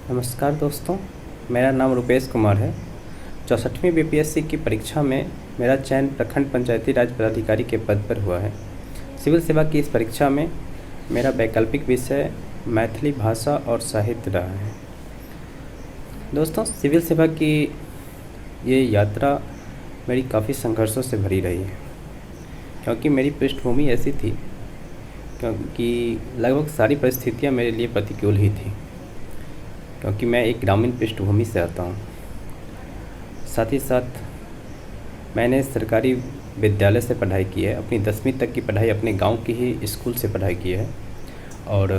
नमस्कार दोस्तों, मेरा नाम रुपेश कुमार है। 64वीं बीपीएससी की परीक्षा में मेरा चयन प्रखंड पंचायती राज पदाधिकारी के पद पर हुआ है। सिविल सेवा की इस परीक्षा में मेरा वैकल्पिक विषय मैथिली भाषा और साहित्य रहा है। दोस्तों, सिविल सेवा की ये यात्रा मेरी काफ़ी संघर्षों से भरी रही है, क्योंकि मेरी पृष्ठभूमि ऐसी थी क्योंकि लगभग सारी परिस्थितियाँ मेरे लिए प्रतिकूल ही थी, क्योंकि मैं एक ग्रामीण पृष्ठभूमि से आता हूँ। साथ ही साथ मैंने सरकारी विद्यालय से पढ़ाई की है। अपनी 10वीं तक की पढ़ाई अपने गांव की ही स्कूल से पढ़ाई की है, और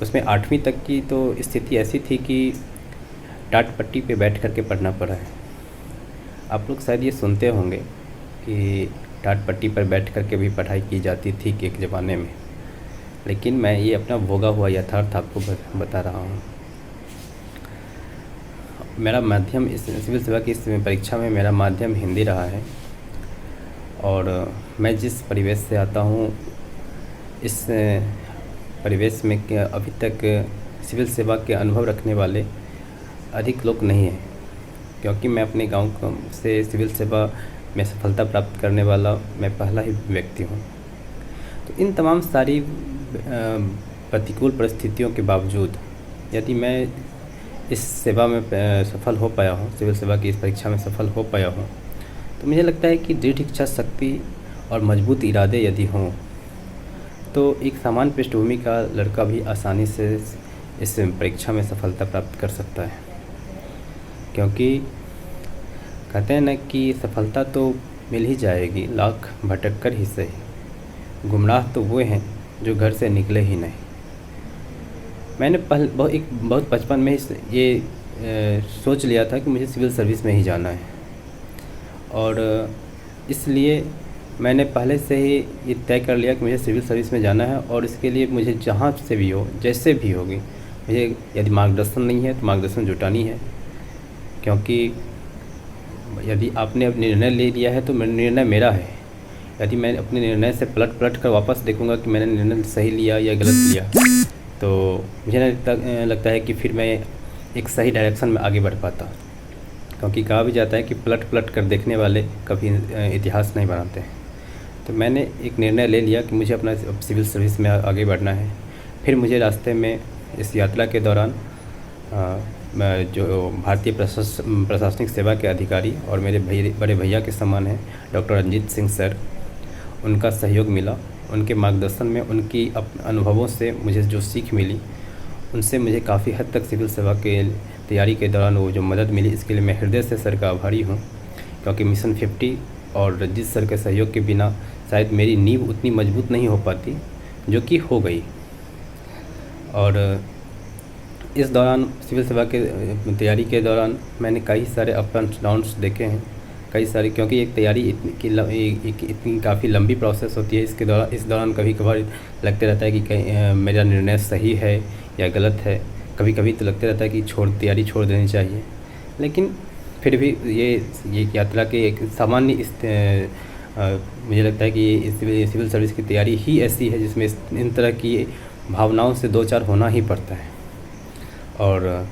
उसमें 8वीं तक की तो स्थिति ऐसी थी कि टाट पट्टी पे बैठ कर के पढ़ना पड़ा है। आप लोग शायद ये सुनते होंगे कि टाट पट्टी पर बैठ कर के भी पढ़ाई की जाती थी कि एक ज़माने में, लेकिन मैं ये अपना भोगा हुआ यथार्थ आपको बता रहा हूँ। मेरा माध्यम इस सिविल सेवा की इस परीक्षा में मेरा माध्यम हिंदी रहा है, और मैं जिस परिवेश से आता हूँ इस परिवेश में अभी तक सिविल सेवा के अनुभव रखने वाले अधिक लोग नहीं हैं, क्योंकि मैं अपने गांव से सिविल सेवा में सफलता प्राप्त करने वाला मैं पहला ही व्यक्ति हूँ। तो इन तमाम सारी प्रतिकूल परिस्थितियों के बावजूद यदि मैं इस सेवा में सफल हो पाया हूँ, सिविल सेवा की इस परीक्षा में सफल हो पाया हूँ, तो मुझे लगता है कि दृढ़ इच्छा शक्ति और मजबूत इरादे यदि हों तो एक सामान्य पृष्ठभूमि का लड़का भी आसानी से इस परीक्षा में सफलता प्राप्त कर सकता है। क्योंकि कहते हैं ना कि सफलता तो मिल ही जाएगी, लाख भटक कर ही सही, गुमराह तो वो हैं जो घर से निकले ही नहीं। मैंने बहुत बचपन में ये सोच लिया था कि मुझे सिविल सर्विस में ही जाना है, और इसलिए मैंने पहले से ही ये तय कर लिया कि मुझे सिविल सर्विस में जाना है, और इसके लिए मुझे जहाँ से भी हो, जैसे भी होगी, मुझे यदि मार्गदर्शन नहीं है तो मार्गदर्शन जुटानी है। क्योंकि यदि आपने अब निर्णय ले लिया है तो निर्णय मेरा है। यदि मैं अपने निर्णय से पलट कर वापस देखूँगा कि मैंने निर्णय सही लिया या गलत लिया, तो मुझे लगता है कि फिर मैं एक सही डायरेक्शन में आगे बढ़ पाता। क्योंकि कहा भी जाता है कि पलट कर देखने वाले कभी इतिहास नहीं बनाते हैं। तो मैंने एक निर्णय ले लिया कि मुझे अपना सिविल सर्विस में आगे बढ़ना है। फिर मुझे रास्ते में इस यात्रा के दौरान जो भारतीय प्रशासनिक सेवा के अधिकारी और मेरे बड़े भैया के समान हैं डॉक्टर रंजीत सिंह सर, उनका सहयोग मिला। उनके मार्गदर्शन में, उनकी अनुभवों से मुझे जो सीख मिली, उनसे मुझे काफ़ी हद तक सिविल सेवा के तैयारी के दौरान वो जो मदद मिली, इसके लिए मैं हृदय से सर का आभारी हूँ। क्योंकि मिशन 50 और रंजीत सर के सहयोग के बिना शायद मेरी नींव उतनी मजबूत नहीं हो पाती, जो कि हो गई। और इस दौरान सिविल सेवा के तैयारी के दौरान मैंने कई सारे अप एंड डाउन्स देखे हैं, कई सारी, क्योंकि एक तैयारी इतनी काफ़ी लंबी प्रोसेस होती है। इस दौरान कभी कभार लगते रहता है कि मेरा निर्णय सही है या गलत है। कभी कभी तो लगते रहता है कि तैयारी छोड़ देनी चाहिए। लेकिन फिर भी ये यात्रा के एक सामान्य मुझे लगता है कि सिविल सर्विस की तैयारी ही ऐसी है जिसमें इन तरह की भावनाओं से दो चार होना ही पड़ता है। और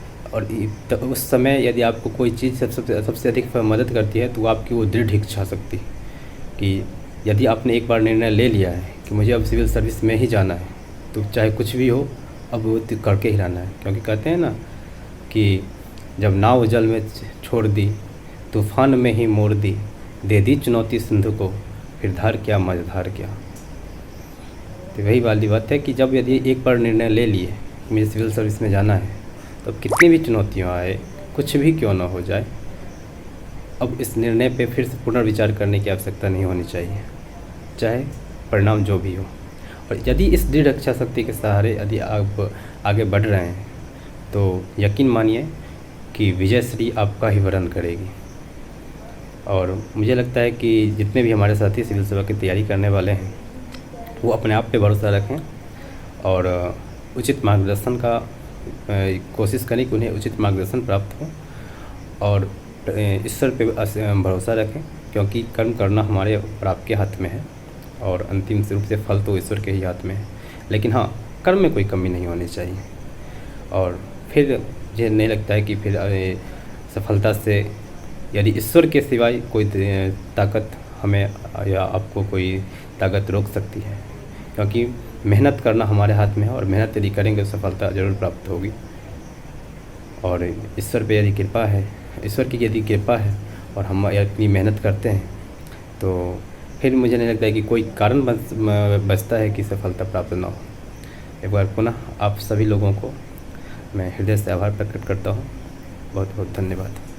उस समय यदि आपको कोई चीज़ सबसे अधिक मदद करती है तो वो आपकी वो दृढ़ इच्छा शक्ति, कि यदि आपने एक बार निर्णय ले लिया है कि मुझे अब सिविल सर्विस में ही जाना है, तो चाहे कुछ भी हो अब वो करके ही रहना है। क्योंकि कहते हैं ना कि जब नाव जल में छोड़ दी, तूफान में ही मोड़ दी, दे दी चुनौती सिंधु को, फिर धार क्या मझधार क्या। तो वही वाली बात है कि जब यदि एक बार निर्णय ले लिए कि मुझे सिविल सर्विस में जाना है, तो कितनी भी चुनौतियाँ आए, कुछ भी क्यों ना हो जाए, अब इस निर्णय पे फिर से पुनर्विचार करने की आवश्यकता नहीं होनी चाहिए, चाहे परिणाम जो भी हो। और यदि इस दृढ़ इच्छा शक्ति के सहारे यदि आप आगे बढ़ रहे हैं, तो यकीन मानिए कि विजयश्री आपका ही वरण करेगी। और मुझे लगता है कि जितने भी हमारे साथी सिविल सेवा की तैयारी करने वाले हैं, वो अपने आप पे भरोसा रखें और उचित मार्गदर्शन का कोशिश करें कि उन्हें उचित मार्गदर्शन प्राप्त हो, और ईश्वर पे भरोसा रखें, क्योंकि कर्म करना हमारे और आपके हाथ में है, और अंतिम रूप से फल तो ईश्वर के ही हाथ में है। लेकिन हाँ, कर्म में कोई कमी नहीं होनी चाहिए। और फिर मुझे नहीं लगता है कि फिर सफलता से यदि ईश्वर के सिवाय कोई ताकत हमें या आपको कोई ताकत रोक सकती है, क्योंकि मेहनत करना हमारे हाथ में है और मेहनत यदि करेंगे तो सफलता ज़रूर प्राप्त होगी। और ईश्वर पे यदि कृपा है, ईश्वर की यदि कृपा है और हम इतनी मेहनत करते हैं तो फिर मुझे नहीं लगता है कि कोई कारण बचता है कि सफलता प्राप्त ना हो। एक बार पुनः आप सभी लोगों को मैं हृदय से आभार प्रकट करता हूँ। बहुत बहुत धन्यवाद।